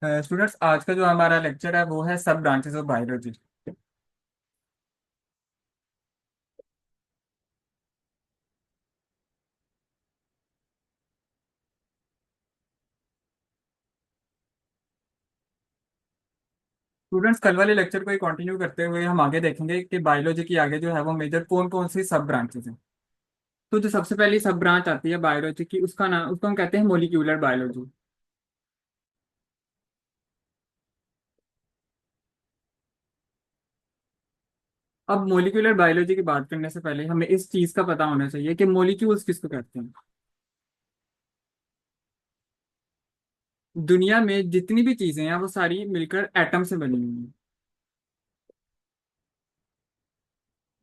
Students, आज का जो हमारा लेक्चर है वो है सब ब्रांचेस ऑफ बायोलॉजी। स्टूडेंट्स, कल वाले लेक्चर को ही कंटिन्यू करते हुए हम आगे देखेंगे कि बायोलॉजी की आगे जो है वो मेजर कौन कौन सी सब ब्रांचेस हैं। तो जो सबसे पहली सब ब्रांच आती है बायोलॉजी की, उसका नाम उसको हम कहते हैं मोलिक्यूलर बायोलॉजी। अब मोलिक्यूलर बायोलॉजी की बात करने से पहले हमें इस चीज का पता होना चाहिए कि मोलिक्यूल्स किसको कहते हैं। दुनिया में जितनी भी चीजें हैं वो सारी मिलकर एटम से बनी हुई हैं।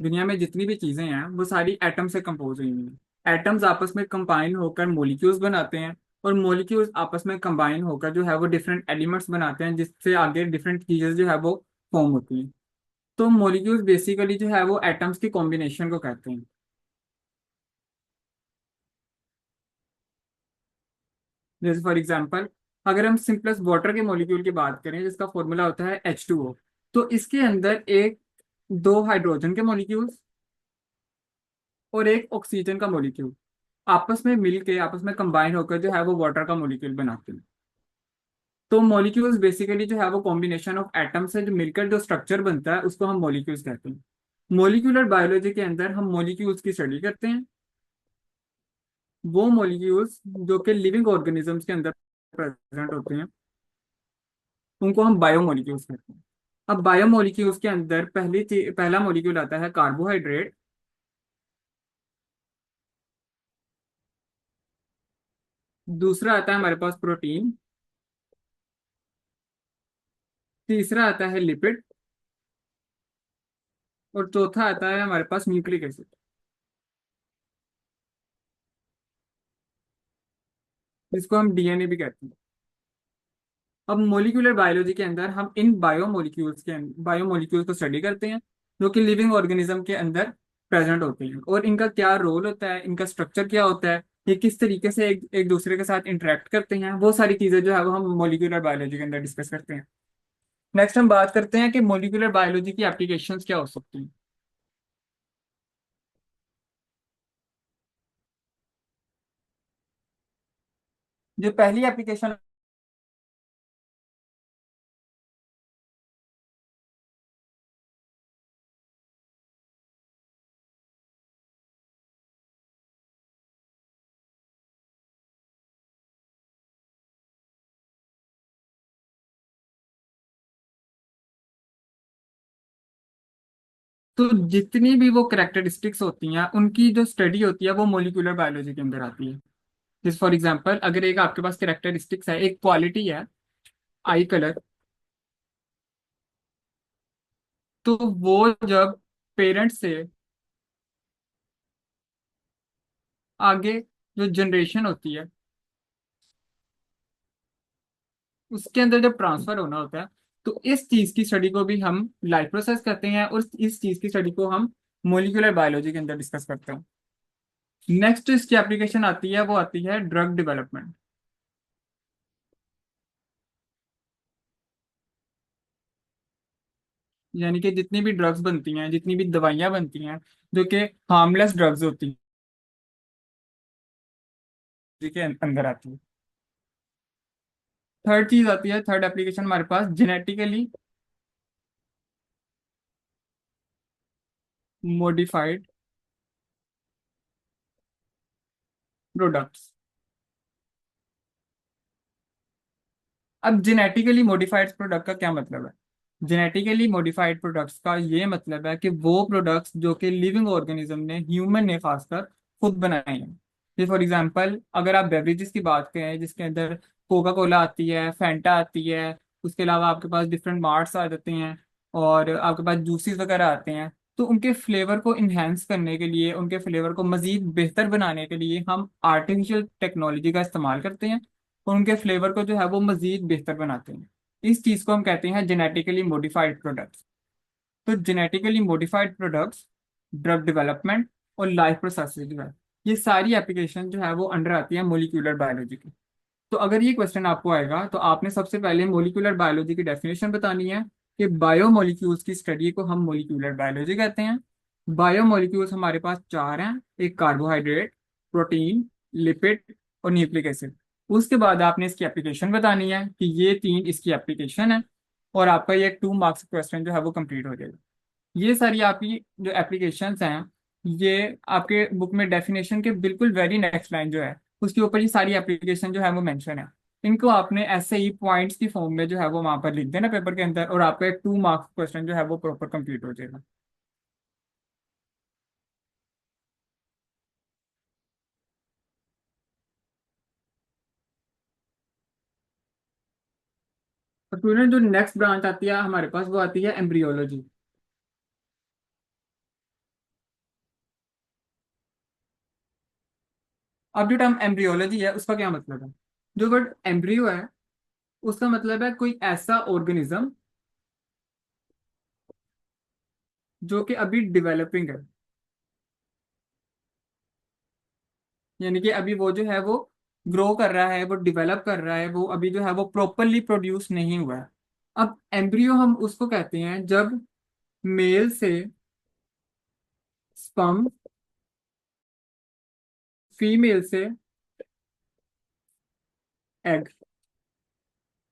दुनिया में जितनी भी चीजें हैं वो सारी एटम से कंपोज हुई हैं। एटम्स आपस में कंबाइन होकर मॉलिक्यूल्स बनाते हैं, और मॉलिक्यूल्स आपस में कंबाइन होकर जो है वो डिफरेंट एलिमेंट्स बनाते हैं, जिससे आगे डिफरेंट चीजें जो है वो फॉर्म होती हैं। तो मॉलिक्यूल्स बेसिकली जो है वो एटम्स की कॉम्बिनेशन को कहते हैं। जैसे फॉर एग्जांपल, अगर हम सिंपलेस्ट वाटर के मॉलिक्यूल की बात करें जिसका फॉर्मूला होता है H2O, तो इसके अंदर एक दो हाइड्रोजन के मॉलिक्यूल्स और एक ऑक्सीजन का मॉलिक्यूल आपस में मिलके आपस में कंबाइन होकर जो है वो वाटर का मॉलिक्यूल बनाते हैं। तो मॉलिक्यूल्स बेसिकली जो है वो कॉम्बिनेशन ऑफ एटम से जो मिलकर जो स्ट्रक्चर बनता है उसको हम मॉलिक्यूल्स कहते हैं। मॉलिक्यूलर बायोलॉजी के अंदर हम मॉलिक्यूल्स की स्टडी करते हैं। वो मॉलिक्यूल्स जो कि लिविंग ऑर्गेनिजम्स के अंदर प्रेजेंट होते हैं उनको हम बायोमोलिक्यूल्स कहते हैं। अब बायोमोलिक्यूल्स के अंदर पहला मॉलिक्यूल आता है कार्बोहाइड्रेट। दूसरा आता है हमारे पास प्रोटीन। तीसरा आता है लिपिड। और चौथा आता है हमारे पास न्यूक्लिक एसिड, जिसको हम डीएनए भी कहते हैं। अब मोलिकुलर बायोलॉजी के अंदर हम इन बायोमोलिक्यूल्स को स्टडी करते हैं जो कि लिविंग ऑर्गेनिज्म के अंदर प्रेजेंट होते हैं, और इनका क्या रोल होता है, इनका स्ट्रक्चर क्या होता है, ये किस तरीके से एक दूसरे के साथ इंटरेक्ट करते हैं, वो सारी चीजें जो है वो हम मोलिकुलर बायोलॉजी के अंदर डिस्कस करते हैं। नेक्स्ट हम बात करते हैं कि मोलिकुलर बायोलॉजी की एप्लीकेशंस क्या हो सकती हैं। जो पहली एप्लीकेशन, तो जितनी भी वो करेक्टरिस्टिक्स होती हैं उनकी जो स्टडी होती है वो मोलिकुलर बायोलॉजी के अंदर आती है। जैसे फॉर एग्जांपल, अगर एक आपके पास करेक्टरिस्टिक्स है, एक क्वालिटी है, आई कलर, तो वो जब पेरेंट से आगे जो जनरेशन होती है उसके अंदर जब ट्रांसफर होना होता है, तो इस चीज की स्टडी को भी हम लाइफ प्रोसेस कहते हैं, और इस चीज की स्टडी को हम मोलिकुलर बायोलॉजी के अंदर डिस्कस करते हैं। नेक्स्ट इसकी एप्लीकेशन आती है, वो आती है ड्रग डेवलपमेंट। यानी कि जितनी भी ड्रग्स बनती हैं, जितनी भी दवाइयां बनती हैं जो कि हार्मलेस ड्रग्स होती हैं, के अंदर आती है। थर्ड चीज आती है, थर्ड एप्लीकेशन हमारे पास जेनेटिकली मॉडिफाइड प्रोडक्ट्स। अब जेनेटिकली मॉडिफाइड प्रोडक्ट का क्या मतलब है? जेनेटिकली मॉडिफाइड प्रोडक्ट्स का ये मतलब है कि वो प्रोडक्ट्स जो कि लिविंग ऑर्गेनिज्म ने, ह्यूमन ने खासकर, खुद बनाए हैं। जैसे फॉर एग्जांपल, अगर आप बेवरेजेस की बात करें जिसके अंदर कोका कोला आती है, फैंटा आती है, उसके अलावा आपके पास डिफरेंट मार्ट्स आ जाते हैं, और आपके पास जूसेस वगैरह आते हैं, तो उनके फ्लेवर को इन्हेंस करने के लिए, उनके फ्लेवर को मजीद बेहतर बनाने के लिए हम आर्टिफिशियल टेक्नोलॉजी का इस्तेमाल करते हैं, और उनके फ्लेवर को जो है वो मजीद बेहतर बनाते हैं। इस चीज को हम कहते हैं जेनेटिकली मॉडिफाइड प्रोडक्ट्स। तो genetically modified products, drug development और लाइफ प्रोसेसेस जो है, ये सारी एप्लीकेशन जो है वो अंडर आती है मोलिकुलर बायोलॉजी की। तो अगर ये क्वेश्चन आपको आएगा तो आपने सबसे पहले मोलिकुलर बायोलॉजी की डेफिनेशन बतानी है कि बायोमोलिक्यूल्स की स्टडी को हम मोलिकुलर बायोलॉजी कहते हैं। बायोमोलिक्यूल्स हमारे पास चार हैं, एक कार्बोहाइड्रेट, प्रोटीन, लिपिड और न्यूक्लिक एसिड। उसके बाद आपने इसकी एप्लीकेशन बतानी है कि ये तीन इसकी एप्लीकेशन है, और आपका ये 2 मार्क्स क्वेश्चन जो है वो कंप्लीट हो जाएगा। ये सारी आपकी जो एप्लीकेशंस हैं, ये आपके बुक में डेफिनेशन के बिल्कुल वेरी नेक्स्ट लाइन जो है उसके ऊपर ये सारी एप्लीकेशन जो है वो मेंशन है। इनको आपने ऐसे ही पॉइंट्स की फॉर्म में जो है वो वहां पर लिख देना पेपर के अंदर, और आपका एक 2 मार्क्स क्वेश्चन जो है वो प्रॉपर कंप्लीट हो जाएगा। तो स्टूडेंट जो नेक्स्ट ब्रांच आती है हमारे पास वो आती है एम्ब्रियोलॉजी। अब जो टर्म एम्ब्रियोलॉजी है उसका क्या मतलब है? जो वर्ड एम्ब्रियो है उसका मतलब है कोई ऐसा ऑर्गेनिज्म जो कि अभी डेवलपिंग है, यानी कि अभी वो जो है वो ग्रो कर रहा है, वो डेवलप कर रहा है, वो अभी जो है वो प्रॉपरली प्रोड्यूस नहीं हुआ है। अब एम्ब्रियो हम उसको कहते हैं जब मेल से स्पर्म फीमेल से एग,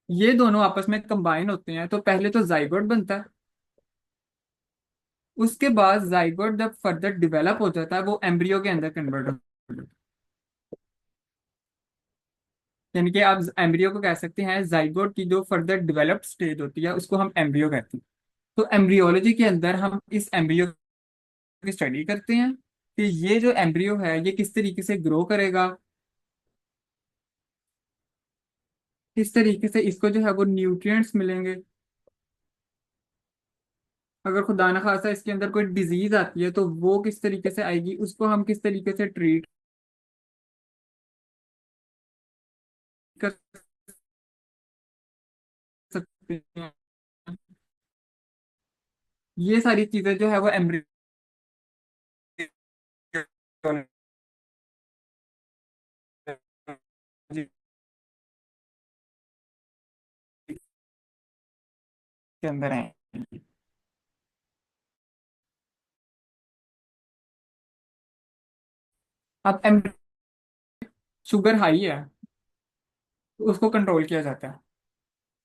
ये दोनों आपस में कंबाइन होते हैं तो पहले तो जाइगोट बनता है। उसके बाद जाइगोट जब फर्दर डेवलप हो जाता है वो एम्ब्रियो के अंदर कन्वर्ट हो जाता है। यानी कि आप एम्ब्रियो को कह सकते हैं जाइगोट की जो फर्दर डेवलप्ड स्टेज होती है उसको हम एम्ब्रियो कहते हैं। तो एम्ब्रियोलॉजी के अंदर हम इस एम्ब्रियो की स्टडी करते हैं कि ये जो एम्ब्रियो है ये किस तरीके से ग्रो करेगा, किस तरीके से इसको जो है वो न्यूट्रिएंट्स मिलेंगे। अगर खुदा न खासा इसके अंदर कोई डिजीज आती है तो वो किस तरीके से आएगी, उसको हम किस तरीके से ट्रीट कर सकते हैं। ये सारी चीजें जो है वो एम्ब्रियोलॉजी के अंदर है। अब शुगर हाई है तो उसको कंट्रोल किया जाता है।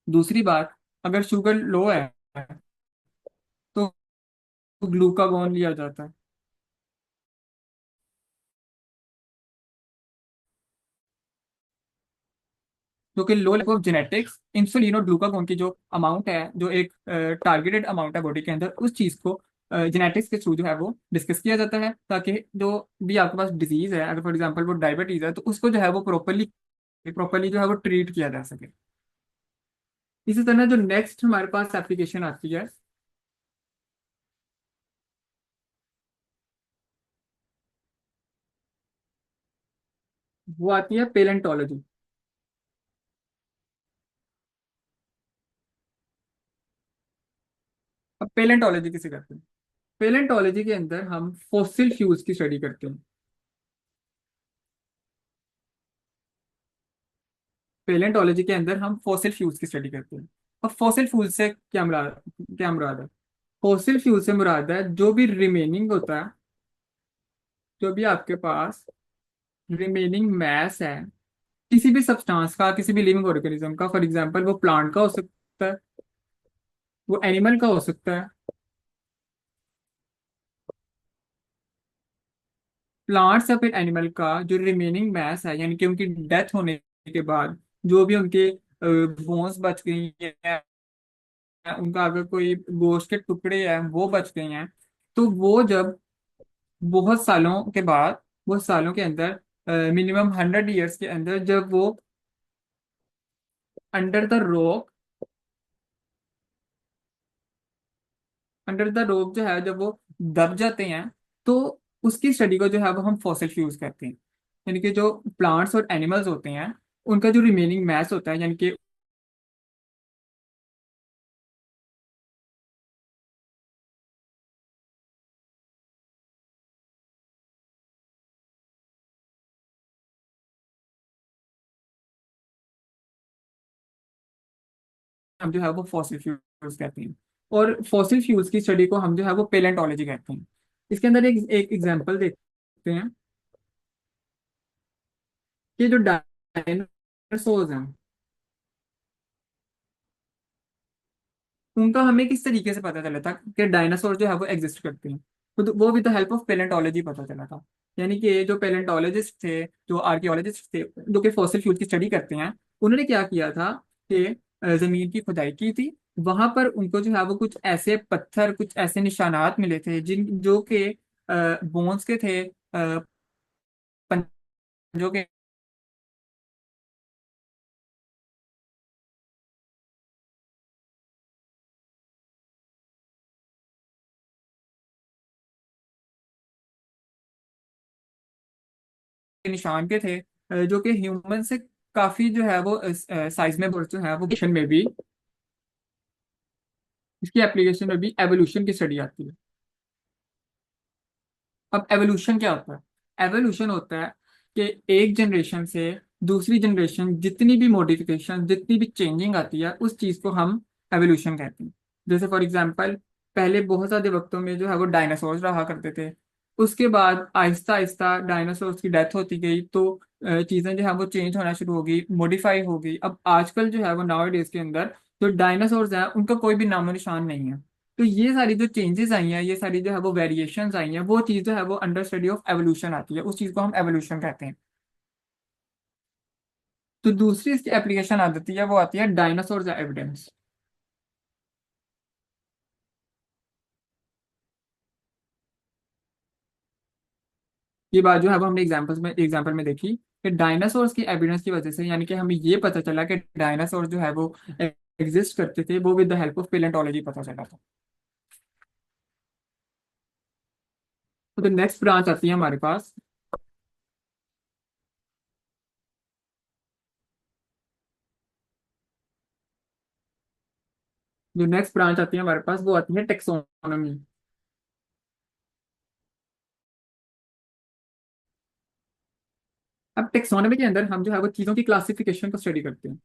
दूसरी बात, अगर शुगर लो है तो ग्लूकागोन लिया जाता है। जो कि low level of genetics insulin और ग्लूकागोन की जो अमाउंट है, जो एक टारगेटेड अमाउंट है बॉडी के अंदर, उस चीज को जेनेटिक्स के थ्रू जो है वो डिस्कस किया जाता है, ताकि जो भी आपके पास डिजीज है, अगर फॉर एग्जांपल वो डायबिटीज है तो उसको जो है वो प्रॉपरली प्रॉपरली जो है वो ट्रीट किया जा सके। इसी तरह जो नेक्स्ट हमारे पास एप्लीकेशन आती है वो आती है पेलेंटोलॉजी। अब पेलेंटोलॉजी किसे कहते हैं? पेलेंटोलॉजी के अंदर हम फॉसिल फ्यूल्स की स्टडी करते हैं। पेलेंटोलॉजी के अंदर हम फॉसिल फ्यूल्स की स्टडी करते हैं। अब फॉसिल फ्यूल से क्या मुराद है? फॉसिल फ्यूल से मुराद है जो भी रिमेनिंग होता है, जो भी आपके पास रिमेनिंग मैस है किसी भी सब्सटेंस का, किसी भी लिविंग ऑर्गेनिज्म का, फॉर एग्जांपल वो प्लांट का हो सकता है, वो एनिमल का हो सकता है। प्लांट्स या फिर एनिमल का जो रिमेनिंग मैस है, यानी कि उनकी डेथ होने के बाद जो भी उनके बोन्स बच गई हैं, उनका अगर कोई गोश्त के टुकड़े हैं वो बच गए हैं, तो वो जब बहुत सालों के बाद, बहुत सालों के अंदर, मिनिमम 100 ईयर्स के अंदर, जब वो under the rock under the rock जो है जब वो दब जाते हैं, तो उसकी स्टडी को जो है वो हम फॉसिल फ्यूल्स कहते हैं। यानी कि जो प्लांट्स और एनिमल्स होते हैं उनका जो रिमेनिंग मैस होता है, यानी कि हम जो है वो फॉसिल फ्यूल्स कहते हैं। और फॉसिल फ्यूल्स की स्टडी को हम जो है वो पेलेंटोलॉजी कहते हैं। इसके अंदर एक एग्जांपल देखते हैं कि जो डायनासोर्स हैं उनका हमें किस तरीके से पता चला था कि डायनासोर जो है वो एग्जिस्ट करते हैं। तो वो with the help of palaeontology पता चला था। यानी कि जो पेलेंटोलॉजिस्ट थे, जो आर्कियोलॉजिस्ट थे, जो कि फॉसिल फ्यूल की स्टडी करते हैं, उन्होंने क्या किया था कि जमीन की खुदाई की थी। वहां पर उनको जो है वो कुछ ऐसे पत्थर, कुछ ऐसे निशानात मिले थे जिन जो कि बोन्स के थे, पंजों के निशान के थे, जो कि ह्यूमन से काफी जो है वो साइज में, जो है वो में भी, इसकी एप्लीकेशन में भी एवोल्यूशन की स्टडी आती है। अब एवोल्यूशन क्या होता है? एवोल्यूशन होता है कि एक जनरेशन से दूसरी जनरेशन जितनी भी मॉडिफिकेशन, जितनी भी चेंजिंग आती है, उस चीज को हम एवोल्यूशन कहते हैं। जैसे फॉर एग्जांपल, पहले बहुत सारे वक्तों में जो है वो डायनासोर्स रहा करते थे। उसके बाद आहिस्ता आहिस्ता डायनासोर्स की डेथ होती गई, तो चीजें जो है वो चेंज होना शुरू हो गई, मॉडिफाई हो गई। अब आजकल जो है वो नाउ डेज के अंदर जो डायनासोर्स हैं उनका कोई भी नामो निशान नहीं है। तो ये सारी जो चेंजेस आई हैं, ये सारी जो है वो वेरिएशंस आई हैं, वो चीज़ जो है वो अंडर स्टडी ऑफ एवोल्यूशन आती है, उस चीज़ को हम एवोल्यूशन कहते हैं। तो दूसरी इसकी एप्लीकेशन आ जाती है, वो आती है डायनासोर एविडेंस। ये बात जो है वो हमने एग्जाम्पल में देखी कि डायनासोर्स की एविडेंस की वजह से, यानी कि हमें ये पता चला कि डायनासोर जो है वो एग्जिस्ट करते थे, वो with the help of palaeontology पता चला था। तो नेक्स्ट ब्रांच आती है हमारे पास। जो नेक्स्ट ब्रांच आती है हमारे पास, वो आती है टेक्सोनॉमी। अब टेक्सोनॉमी के अंदर हम जो है वो चीज़ों की क्लासिफिकेशन को स्टडी करते हैं।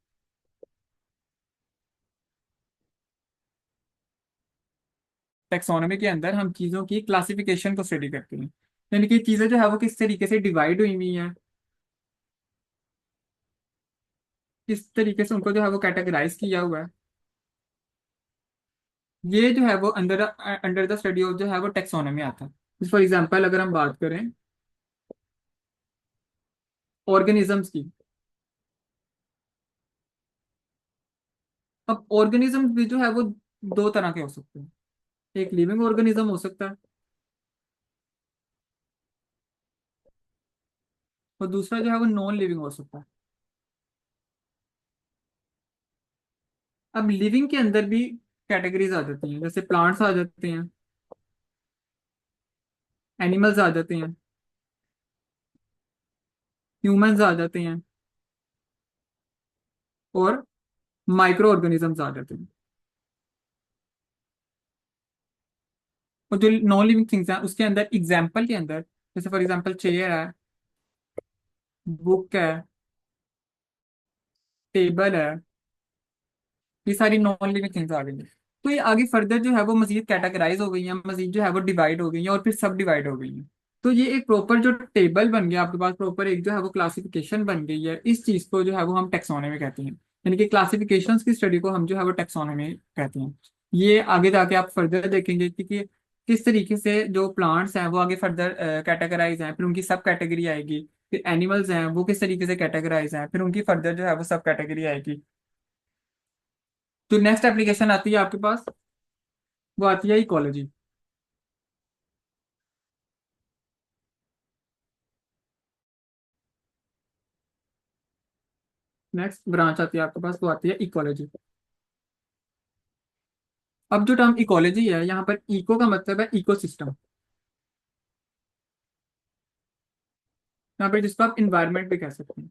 टेक्सोनॉमी के अंदर हम चीज़ों की क्लासिफिकेशन को स्टडी करते हैं, यानी कि चीज़ें जो है वो किस तरीके से डिवाइड हुई हुई हैं, किस तरीके से उनको जो है वो कैटेगराइज किया हुआ है। ये जो है वो under under the study of जो है वो टेक्सोनॉमी आता है। फॉर एग्जांपल अगर हम बात करें ऑर्गेनिजम्स की, अब ऑर्गेनिज्म भी जो है वो दो तरह के हो सकते हैं। एक लिविंग ऑर्गेनिज्म हो सकता है, और दूसरा जो है वो नॉन लिविंग हो सकता है। अब लिविंग के अंदर भी कैटेगरीज आ जाती हैं, जैसे प्लांट्स आ जाते हैं, एनिमल्स आ जाते हैं, ह्यूमंस आ जाते हैं, और माइक्रो ऑर्गेनिजम्स आ जाते हैं। और जो नॉन लिविंग थिंग्स हैं उसके अंदर एग्जाम्पल के अंदर, जैसे फॉर एग्जाम्पल चेयर है, बुक है, टेबल है, ये सारी नॉन लिविंग थिंग्स आ गई हैं। तो ये आगे फर्दर जो है वो मजीद कैटेगराइज हो गई हैं, मजीद जो है वो डिवाइड हो गई हैं, और फिर सब डिवाइड हो गई हैं। तो ये एक प्रॉपर जो टेबल बन गया आपके पास, प्रॉपर एक जो है वो क्लासिफिकेशन बन गई है। इस चीज को जो है वो हम टेक्सोनॉमी कहते हैं। यानी कि क्लासिफिकेशंस की स्टडी को हम जो है वो टेक्सोनॉमी कहते हैं। ये आगे जाके आप फर्दर देखेंगे कि किस तरीके से जो प्लांट्स हैं वो आगे फर्दर कैटेगराइज हैं, फिर उनकी सब कैटेगरी आएगी। फिर एनिमल्स हैं वो किस तरीके से कैटेगराइज हैं, फिर उनकी फर्दर जो है वो सब कैटेगरी आएगी। तो नेक्स्ट एप्लीकेशन आती है आपके पास, वो आती है इकोलॉजी। नेक्स्ट ब्रांच आती है आपके पास, वो आती है इकोलॉजी। अब जो टर्म इकोलॉजी है, यहाँ पर इको का मतलब है इकोसिस्टम। यहाँ पर जिसको आप इन्वायरमेंट भी कह सकते हैं।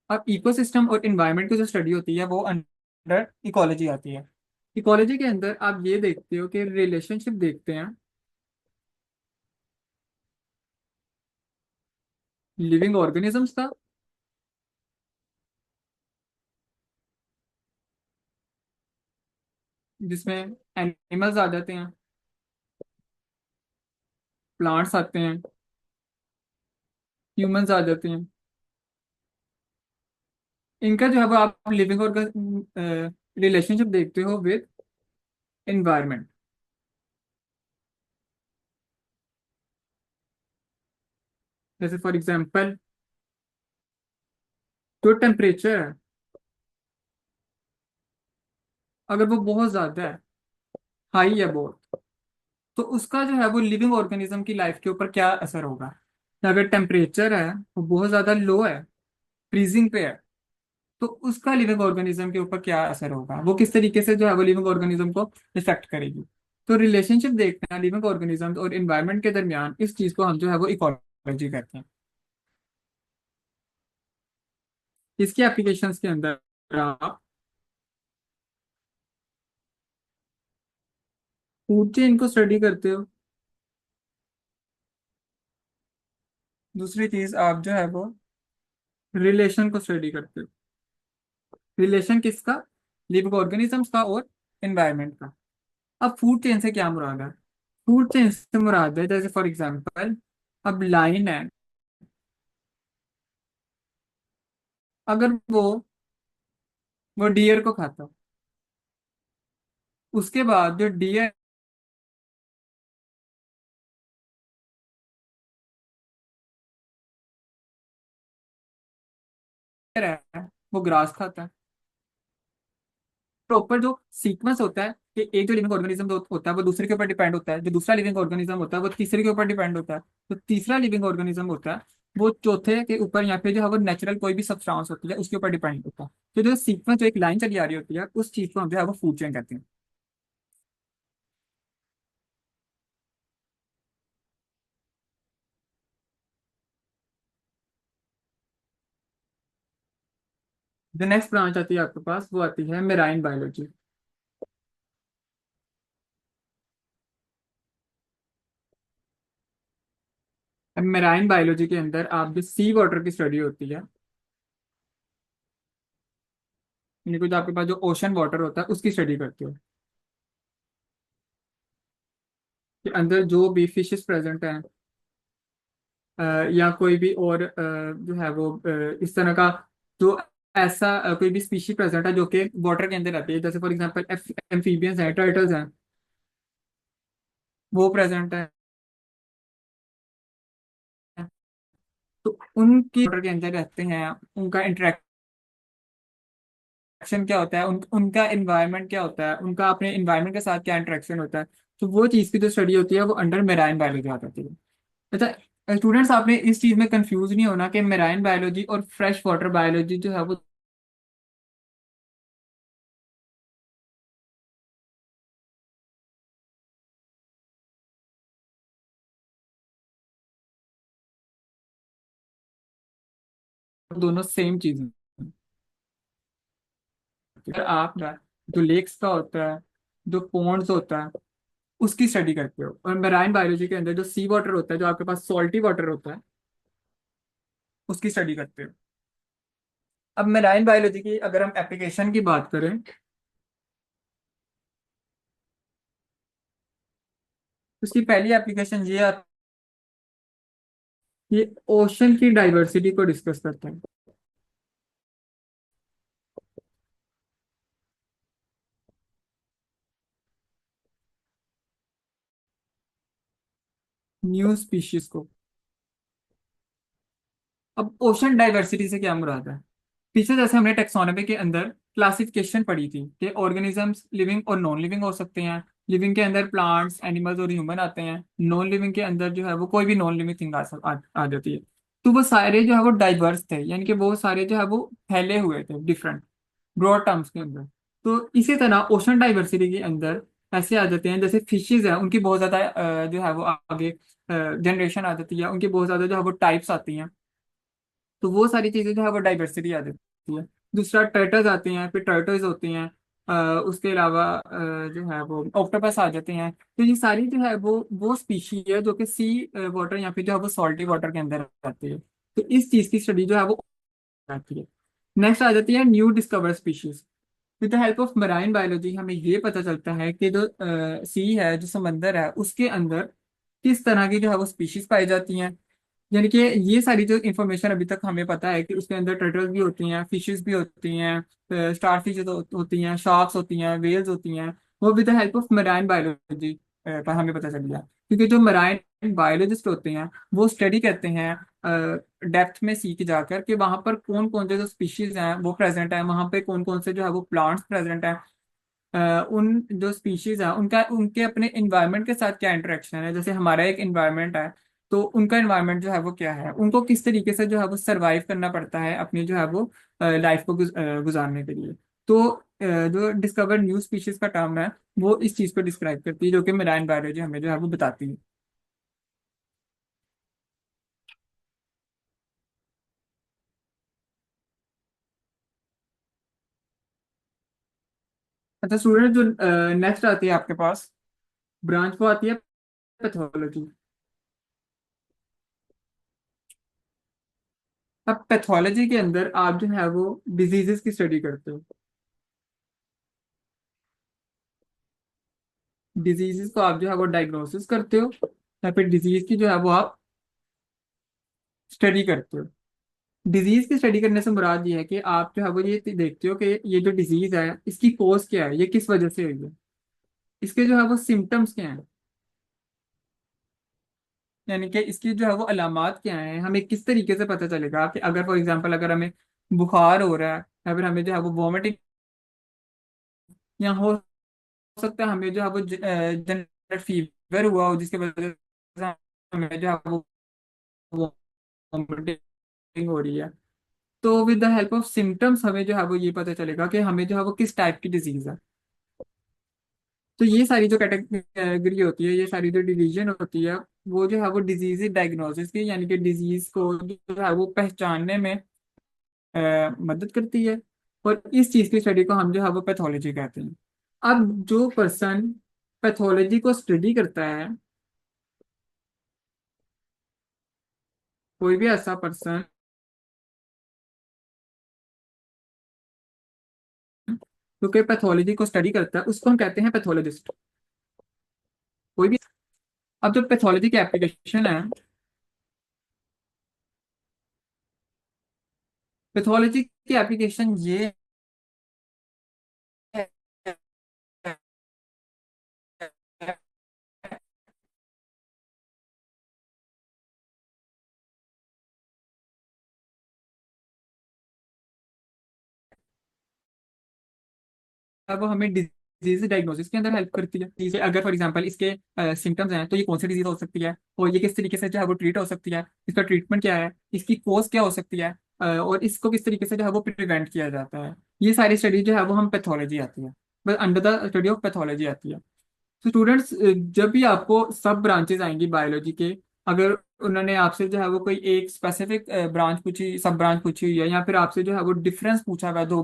अब इकोसिस्टम और इन्वायरमेंट की जो स्टडी होती है वो अंडर इकोलॉजी आती है। इकोलॉजी के अंदर आप ये देखते हो कि रिलेशनशिप देखते हैं लिविंग ऑर्गेनिजम्स का जिसमें एनिमल्स आ जाते हैं, प्लांट्स आते हैं, ह्यूमंस आ जाते हैं। इनका जो है वो आप लिविंग और रिलेशनशिप देखते हो विद एनवायरनमेंट। जैसे फॉर एग्जांपल, जो टेम्परेचर है, अगर वो बहुत ज्यादा है, हाई है बहुत, तो उसका जो है वो लिविंग ऑर्गेनिज्म की लाइफ के ऊपर क्या असर होगा। अगर टेम्परेचर है वो बहुत ज्यादा लो है, फ्रीजिंग पे है, तो उसका लिविंग ऑर्गेनिज्म के ऊपर क्या असर होगा, वो किस तरीके से जो है वो लिविंग ऑर्गेनिज्म को इफेक्ट करेगी। तो रिलेशनशिप देखते हैं लिविंग ऑर्गेनिज्म और इन्वायरमेंट के दरमियान, इस चीज को हम जो है वो इकोलॉजी कहते हैं। इसकी एप्लीकेशंस के अंदर आप फूड चेन को स्टडी करते हो। दूसरी चीज आप जो है वो रिलेशन को स्टडी करते हो। रिलेशन किसका? लिविंग ऑर्गेनिजम्स का और एनवायरनमेंट का। अब फूड चेन से क्या मुराद है? फूड चेन से मुराद है, जैसे फॉर एग्जांपल, अब लाइन है, अगर वो डियर को खाता है, उसके बाद जो डियर है वो ग्रास खाता है। प्रॉपर जो सीक्वेंस होता है कि एक जो लिविंग ऑर्गेनिज्म होता है वो दूसरे के ऊपर डिपेंड होता है, जो दूसरा लिविंग ऑर्गेनिज्म होता है वो तीसरे के ऊपर डिपेंड होता है, तो तीसरा लिविंग ऑर्गेनिज्म होता है वो चौथे के ऊपर, या फिर जो है वो नेचुरल कोई भी सब्सटेंस होती है उसके ऊपर डिपेंड होता है। तो जो सीक्वेंस, जो एक लाइन चली आ रही होती है, उस चीज को हम जो है वो फूड चेन कहते हैं। जो नेक्स्ट ब्रांच आती है आपके पास, वो आती है मेराइन बायोलॉजी। मेराइन बायोलॉजी के अंदर आप जो सी वाटर की स्टडी होती है, यानी कि जो आपके पास जो ओशन वाटर होता है उसकी स्टडी करते हो, कि अंदर जो भी फिशेस प्रेजेंट हैं, या कोई भी और जो है वो इस तरह का, जो ऐसा कोई भी स्पीशी प्रेजेंट है जो कि वाटर के अंदर रहती है, जैसे फॉर एग्जांपल एम्फीबियंस हैं, टर्टल्स हैं, वो प्रेजेंट है, तो उनकी वाटर के अंदर रहते हैं, उनका इंटरेक्शन क्या होता है, उनका एनवायरनमेंट क्या होता है, उनका अपने एनवायरनमेंट के साथ क्या इंटरेक्शन होता है, तो वो चीज़ की जो स्टडी होती है वो अंडर मेराइन बायोलॉजी आ जाती है। अच्छा स्टूडेंट्स, आपने इस चीज़ में कंफ्यूज नहीं होना कि मेराइन बायोलॉजी और फ्रेश वाटर बायोलॉजी जो है वो दोनों सेम चीज़ हैं। अगर आप जो लेक्स का होता है, जो पॉन्ड्स होता है, उसकी स्टडी करते हो, और मेराइन बायोलॉजी के अंदर जो सी वाटर होता है, जो आपके पास सॉल्टी वाटर होता है, उसकी स्टडी करते हो। अब मेराइन बायोलॉजी की अगर हम एप्लीकेशन की बात करें, तो उसकी पहली एप्लीकेशन ये आती है, ये ओशन की डाइवर्सिटी को डिस्कस करते हैं। न्यू स्पीशीज को। अब ओशन डाइवर्सिटी से क्या मुराद है? पीछे जैसे हमने टेक्सोनोमी के अंदर क्लासिफिकेशन पढ़ी थी कि ऑर्गेनिजम्स लिविंग और नॉन लिविंग हो सकते हैं। लिविंग के अंदर प्लांट्स, एनिमल्स और ह्यूमन आते हैं। नॉन लिविंग के अंदर जो है वो कोई भी नॉन लिविंग थिंग आ जाती है। तो वो सारे जो है वो डाइवर्स थे, यानी कि वो सारे जो है वो फैले हुए थे डिफरेंट ब्रॉड टर्म्स के अंदर। तो इसी तरह ओशन डाइवर्सिटी के अंदर ऐसे आ जाते हैं, जैसे फिशेज है उनकी बहुत ज्यादा जो है वो आगे जनरेशन आ जाती है, उनकी बहुत ज्यादा जो है वो टाइप्स आती हैं। तो वो सारी चीजें जो है वो डाइवर्सिटी आ जाती है। दूसरा टर्टल्स आते हैं, फिर टर्टल्स होती हैं, उसके अलावा जो है वो ऑक्टोपस आ जाते हैं। तो ये सारी जो है वो स्पीशी है जो कि सी वाटर या फिर जो है वो सॉल्टी वाटर के अंदर रहती है। तो इस चीज की स्टडी जो है वो आती है। नेक्स्ट आ जाती है new discover species. With the help of marine biology हमें ये पता चलता है कि जो सी है, जो समंदर है, उसके अंदर किस तरह की जो है वो स्पीशीज पाई जाती हैं। यानी कि ये सारी जो इन्फॉर्मेशन अभी तक हमें पता है कि उसके अंदर टर्टल्स भी होती हैं, फिशेस भी होती हैं, स्टार फिशेज होती हैं, शार्क्स होती हैं, वेल्स होती हैं। वो with the help of marine biology पर हमें पता चल गया, क्योंकि जो मराइन बायोलॉजिस्ट होते हैं वो स्टडी करते हैं डेप्थ में सी के जाकर कि वहां पर कौन कौन से जो स्पीशीज हैं वो प्रेजेंट है, वहां पे कौन कौन से जो है वो प्लांट्स प्रेजेंट हैं। उन जो स्पीशीज है उनका उनके अपने इन्वायरमेंट के साथ क्या इंटरेक्शन है, जैसे हमारा एक इन्वायरमेंट है, तो उनका इन्वायरमेंट जो है वो क्या है, उनको किस तरीके से जो है वो सरवाइव करना पड़ता है अपनी जो है वो लाइफ को गुजारने के लिए। तो जो डिस्कवर न्यू स्पीशीज का टर्म है वो इस चीज को डिस्क्राइब करती है, जो कि मेराइन बायोलॉजी हमें जो है वो बताती है। अच्छा स्टूडेंट, जो नेक्स्ट आती है आपके पास ब्रांच, वो आती है पैथोलॉजी। अब पैथोलॉजी के अंदर आप जो है वो डिजीजेस की स्टडी करते हो। डिजीजेस को आप जो है वो डायग्नोसिस करते हो, या फिर डिजीज की जो है वो आप स्टडी करते हो। डिजीज की स्टडी करने से मुराद ये है कि आप जो है वो ये देखते हो कि ये जो डिजीज है इसकी कोज क्या है, ये किस वजह से हुई है, इसके जो है वो सिम्टम्स क्या हैं, यानी कि इसकी जो है वो अलामात क्या हैं, हमें किस तरीके से पता चलेगा कि अगर फॉर एग्जांपल अगर हमें बुखार हो रहा है, या फिर हमें जो है वो वॉमिटिंग, या हो सकता है हमें जो है वो जनरल फीवर हुआ हो जिसकी वजह से हमें जो है वो वॉमिटिंग हो रही है। तो with the help of symptoms हमें जो है वो ये पता चलेगा कि हमें जो है वो किस टाइप की डिजीज है। तो ये सारी जो कैटेगरी होती है, ये सारी जो डिवीजन होती है, वो जो है वो डिजीज डायग्नोसिस की, यानी कि डिजीज को जो है वो पहचानने में मदद करती है। और इस चीज की स्टडी को हम जो है वो पैथोलॉजी कहते हैं। अब जो पर्सन पैथोलॉजी को स्टडी करता है, कोई भी ऐसा पर्सन जो कि पैथोलॉजी को स्टडी करता है उसको हम कहते हैं पैथोलॉजिस्ट। कोई भी। अब जो पैथोलॉजी की एप्लीकेशन है, पैथोलॉजी की एप्लीकेशन ये है, वो हमें डिजीज डायग्नोसिस के अंदर हेल्प करती है। जैसे अगर फॉर एग्जांपल इसके सिम्टम्स हैं, तो ये कौन सी डिजीज हो सकती है, और ये किस तरीके से जो है वो ट्रीट हो सकती है, इसका ट्रीटमेंट क्या है, इसकी कोज क्या हो सकती है, और इसको किस तरीके से जो है वो प्रिवेंट किया जाता है। ये सारी स्टडी जो है वो हम पैथोलॉजी आती है, बस under the study of pathology आती है। तो स्टूडेंट्स, जब भी आपको सब ब्रांचेस आएंगी बायोलॉजी के, अगर उन्होंने आपसे जो है वो कोई एक स्पेसिफिक ब्रांच पूछी, सब ब्रांच पूछी हुई है, या फिर आपसे जो है वो डिफरेंस पूछा हुआ है दो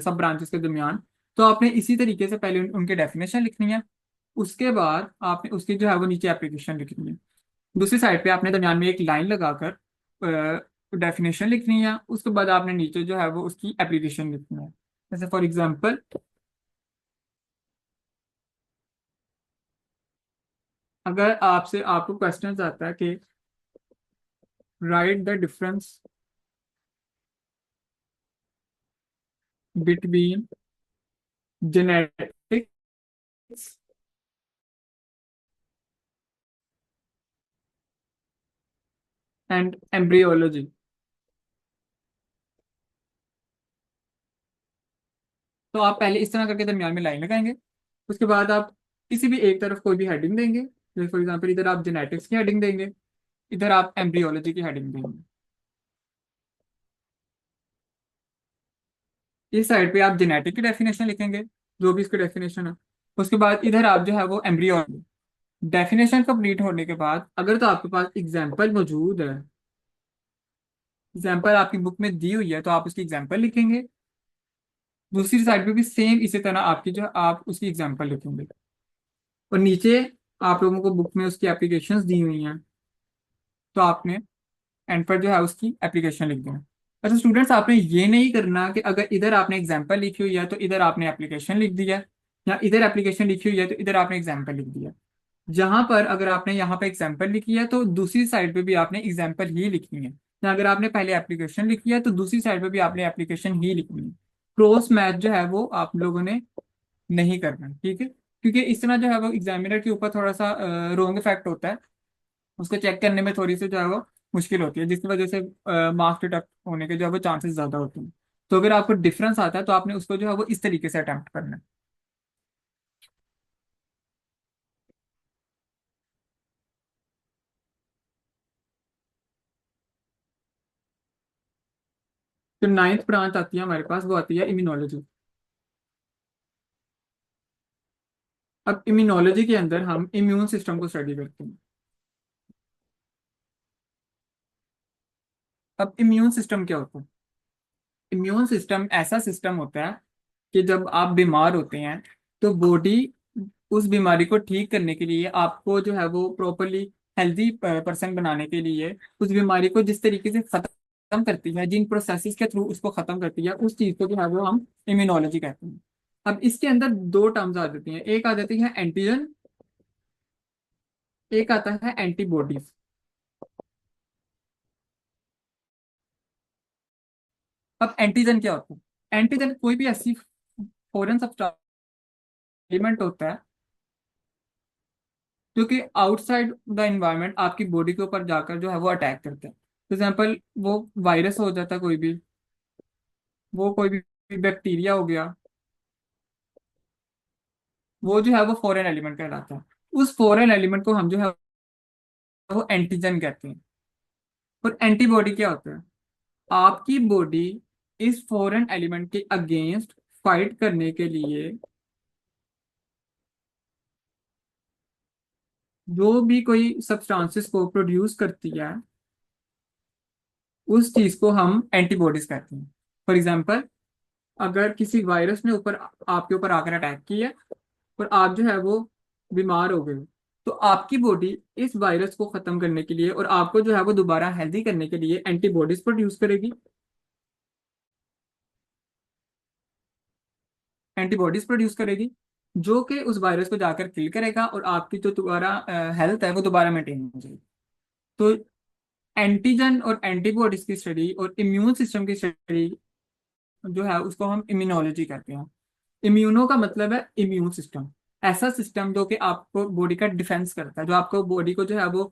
सब ब्रांचेस के दरमियान, तो आपने इसी तरीके से पहले उनके डेफिनेशन लिखनी है। उसके बाद आपने उसकी जो है वो नीचे एप्लीकेशन लिखनी है। दूसरी साइड पे आपने दरमियान में एक लाइन लगाकर डेफिनेशन लिखनी है। उसके बाद आपने नीचे जो है वो उसकी एप्लीकेशन लिखनी है। जैसे फॉर एग्जांपल, अगर आपसे आपको क्वेश्चन आता है कि write the difference between genetics and embryology। तो आप पहले इस तरह करके दरमियान में लाइन लगाएंगे। उसके बाद आप किसी भी एक तरफ कोई भी हेडिंग देंगे, जैसे फॉर एग्जांपल इधर आप जेनेटिक्स की हेडिंग देंगे, इधर आप एम्ब्रियोलॉजी की हेडिंग देंगे। इस साइड पे आप जेनेटिक की डेफिनेशन लिखेंगे, जो भी इसकी डेफिनेशन है। उसके बाद इधर आप जो है वो एम्ब्रियोलॉजी। डेफिनेशन कंप्लीट होने के बाद अगर तो आपके पास एग्जाम्पल मौजूद है, एग्जाम्पल आपकी बुक में दी हुई है, तो आप उसकी एग्जाम्पल लिखेंगे। दूसरी साइड पे भी सेम इसी तरह आपकी जो आप उसकी एग्जांपल लिखेंगे। और नीचे आप लोगों को बुक में उसकी एप्लीकेशंस दी हुई हैं, तो आपने एंड पर जो है उसकी एप्लीकेशन लिख देना। अच्छा स्टूडेंट्स, आपने ये नहीं करना कि अगर इधर आपने एग्जाम्पल लिखी हुई है तो इधर आपने एप्लीकेशन लिख दिया, या इधर एप्लीकेशन लिखी हुई है तो इधर आपने एग्जाम्पल लिख दिया। जहां पर अगर आपने यहाँ पे एग्जाम्पल लिखी है तो दूसरी साइड पे भी आपने एग्जाम्पल ही लिखनी है, या अगर आपने पहले एप्लीकेशन लिखी है तो दूसरी साइड पे भी आपने एप्लीकेशन ही लिखनी है। क्रॉस मैच जो है वो आप लोगों ने नहीं करना, ठीक है, क्योंकि इस तरह जो है वो एग्जामिनर के ऊपर थोड़ा सा रॉन्ग इफेक्ट होता है, उसको चेक करने में थोड़ी सी जो है वो मुश्किल होती है, जिसकी वजह से मार्क्स डिडक्ट होने के जो है वो चांसेस ज्यादा होते हैं। तो अगर आपको डिफरेंस आता है तो आपने उसको जो है वो इस तरीके से अटेम्प्ट करना है। तो नाइन्थ ब्रांच आती है हमारे पास, वो आती है इम्यूनोलॉजी। अब इम्यूनोलॉजी के अंदर हम इम्यून सिस्टम को स्टडी करते हैं। अब इम्यून सिस्टम क्या होता है? इम्यून सिस्टम ऐसा सिस्टम होता है कि जब आप बीमार होते हैं तो बॉडी उस बीमारी को ठीक करने के लिए, आपको जो है वो प्रॉपरली हेल्दी पर्सन बनाने के लिए उस बीमारी को जिस तरीके से खत्म करती है, जिन प्रोसेसेस के थ्रू उसको खत्म करती है, उस चीज को जो है वो हम इम्यूनोलॉजी कहते हैं। अब इसके अंदर दो टर्म्स आ जाती हैं, एक आ जाती है एंटीजन, एक आता है एंटीबॉडीज। अब एंटीजन क्या होता है? एंटीजन कोई भी ऐसी फॉरेन सब्सटेंस एलिमेंट होता है जो कि आउटसाइड द इन्वायरमेंट आपकी बॉडी के ऊपर जाकर जो है वो अटैक करते हैं। फॉर एग्जाम्पल, वो वायरस हो जाता है कोई भी, वो कोई भी बैक्टीरिया हो गया, वो जो है वो फॉरेन एलिमेंट कहलाता है। उस फॉरेन एलिमेंट को हम जो है वो एंटीजन कहते हैं। और एंटीबॉडी क्या होता है? आपकी बॉडी इस फॉरेन एलिमेंट के अगेंस्ट फाइट करने के लिए जो भी कोई सब्सटेंसेस को प्रोड्यूस करती है, उस चीज को हम एंटीबॉडीज कहते हैं। फॉर एग्जाम्पल, अगर किसी वायरस ने ऊपर आपके ऊपर आकर अटैक किया और आप जो है वो बीमार हो गए, तो आपकी बॉडी इस वायरस को खत्म करने के लिए और आपको जो है वो दोबारा हेल्दी करने के लिए एंटीबॉडीज प्रोड्यूस करेगी। एंटीबॉडीज प्रोड्यूस करेगी जो कि उस वायरस को जाकर किल करेगा और आपकी जो दोबारा हेल्थ है वो दोबारा मेंटेन हो जाएगी। तो एंटीजन और एंटीबॉडीज की स्टडी और इम्यून सिस्टम की स्टडी जो है उसको हम इम्यूनोलॉजी कहते हैं। इम्यूनो का मतलब है इम्यून सिस्टम, ऐसा सिस्टम जो कि आपको बॉडी का डिफेंस करता है, जो आपको बॉडी को जो है वो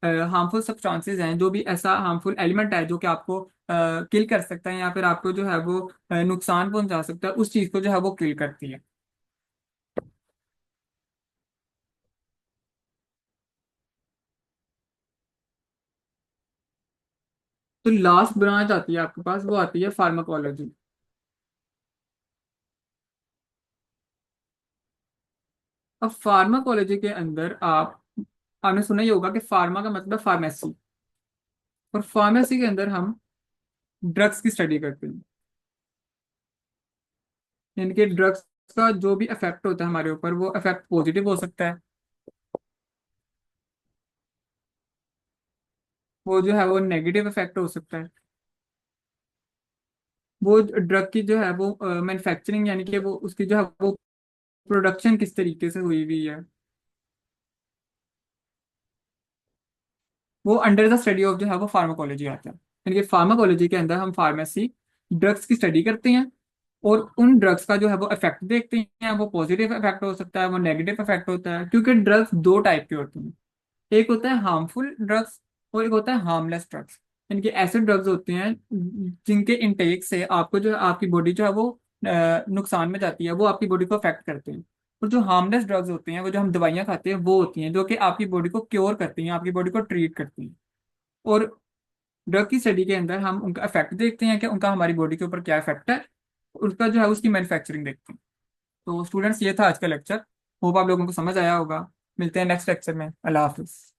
हार्मफुल सब्सटेंसेस हैं, जो भी ऐसा हार्मफुल एलिमेंट है जो कि आपको किल कर सकता है या फिर आपको जो है वो नुकसान पहुंचा सकता है, उस चीज को जो है वो किल करती है। तो लास्ट ब्रांच आती है आपके पास, वो आती है फार्माकोलॉजी। अब फार्माकोलॉजी के अंदर आपने सुना ही होगा कि फार्मा का मतलब फार्मेसी, और फार्मेसी के अंदर हम ड्रग्स की स्टडी करते हैं। यानी कि ड्रग्स का जो भी इफेक्ट होता है हमारे ऊपर, वो इफेक्ट पॉजिटिव हो सकता है, वो जो है वो नेगेटिव इफेक्ट हो सकता है। वो ड्रग की जो है वो मैन्युफैक्चरिंग, यानी कि वो उसकी जो है वो प्रोडक्शन किस तरीके से हुई हुई है, वो अंडर द स्टडी ऑफ जो है वो फार्माकोलॉजी आता है। यानी कि फार्माकोलॉजी के अंदर हम फार्मेसी ड्रग्स की स्टडी करते हैं और उन ड्रग्स का जो है वो इफेक्ट देखते हैं। वो पॉजिटिव इफेक्ट हो सकता है, वो नेगेटिव इफेक्ट होता है, क्योंकि ड्रग्स दो टाइप के होते हैं। एक होता है हार्मफुल ड्रग्स और एक होता है हार्मलेस ड्रग्स। इनके ऐसे ड्रग्स होते हैं जिनके इनटेक से आपको जो आपकी बॉडी जो है वो नुकसान में जाती है, वो आपकी बॉडी को अफेक्ट करते हैं। और जो हार्मलेस ड्रग्स होते हैं, वो जो हम दवाइयाँ खाते हैं, वो होती हैं जो कि आपकी बॉडी को क्योर करती हैं, आपकी बॉडी को ट्रीट करती हैं। और ड्रग की स्टडी के अंदर हम उनका इफेक्ट देखते हैं कि उनका हमारी बॉडी के ऊपर क्या इफेक्ट है, उसका जो है उसकी मैन्युफैक्चरिंग देखते हैं। तो स्टूडेंट्स, ये था आज का लेक्चर। होप आप लोगों को समझ आया होगा। मिलते हैं नेक्स्ट लेक्चर में। अल्लाह हाफिज।